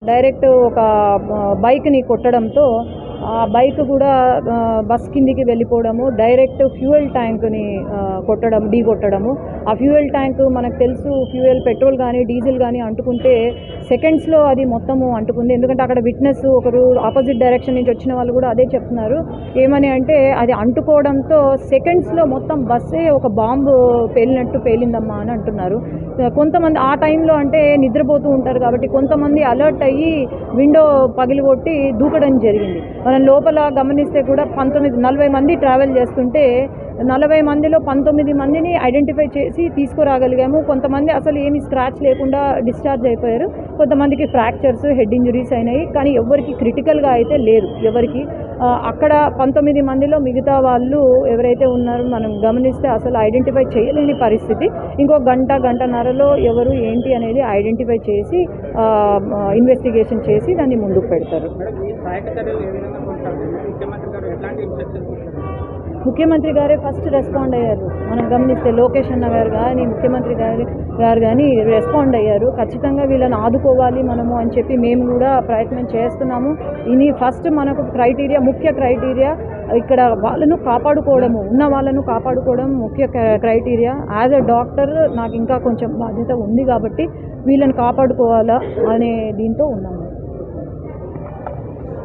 Direct ఒక బైక్ని కొట్టడంతో ఆ బైక్ కూడా బస్ కిందికి వెళ్ళిపోవడము, డైరెక్ట్ ఫ్యూయల్ ట్యాంక్ని ఢీ కొట్టడము. ఆ ఫ్యూయల్ ట్యాంక్ మనకు తెలుసు, పెట్రోల్ కానీ డీజిల్ కానీ అంటుకుంటే సెకండ్స్లో అది మొత్తము అంటుకుంది. ఎందుకంటే అక్కడ విట్నెస్ ఒకరు ఆపోజిట్ డైరెక్షన్ నుంచి వచ్చిన వాళ్ళు కూడా అదే చెప్తున్నారు. ఏమని అంటే అది అంటుకోవడంతో సెకండ్స్లో మొత్తం బస్సే ఒక బాంబు పేలిందమ్మా అని అంటున్నారు. కొంతమంది ఆ టైంలో అంటే నిద్రపోతూ ఉంటారు కాబట్టి కొంతమంది అలర్ట్ అయ్యి విండో పగిలిగొట్టి దూకడం జరిగింది. మనం లోపల గమనిస్తే కూడా 40 మంది ట్రావెల్ చేస్తుంటే 40 మందిలో 19 మందిని ఐడెంటిఫై చేసి తీసుకురాగలిగాము. కొంతమంది అసలు ఏమి స్క్రాచ్ లేకుండా డిశ్చార్జ్ అయిపోయారు. కొంతమందికి ఫ్రాక్చర్స్, హెడ్ ఇంజరీస్ అయినాయి. కానీ ఎవరికి క్రిటికల్గా అయితే లేదు. ఎవరికి అక్కడ 19 మందిలో మిగతా వాళ్ళు ఎవరైతే ఉన్నారో మనం గమనిస్తే అసలు ఐడెంటిఫై చేయలేని పరిస్థితి. ఇంకో గంటన్నరలో ఎవరు ఏంటి అనేది ఐడెంటిఫై చేసి ఇన్వెస్టిగేషన్ చేసి దాన్ని ముందుకు పెడతారు. ముఖ్యమంత్రి గారే ఫస్ట్ రెస్పాండ్ అయ్యారు. మనం గమనిస్తే లోకేష్ అన్న గారు కానీ ముఖ్యమంత్రి గారు కానీ రెస్పాండ్ అయ్యారు. ఖచ్చితంగా వీళ్ళని ఆదుకోవాలి మనము అని చెప్పి మేము కూడా ప్రయత్నం చేస్తున్నాము. ఇది ఫస్ట్ మనకు ముఖ్య క్రైటీరియా ఇక్కడ వాళ్ళను కాపాడుకోవడము, ఉన్న వాళ్ళను కాపాడుకోవడం ముఖ్య క్రైటీరియా. యాజ్ అ డాక్టర్ నాకు ఇంకా కొంచెం బాధ్యత ఉంది కాబట్టి వీళ్ళని కాపాడుకోవాలా అనే దీంతో ఉన్నాము.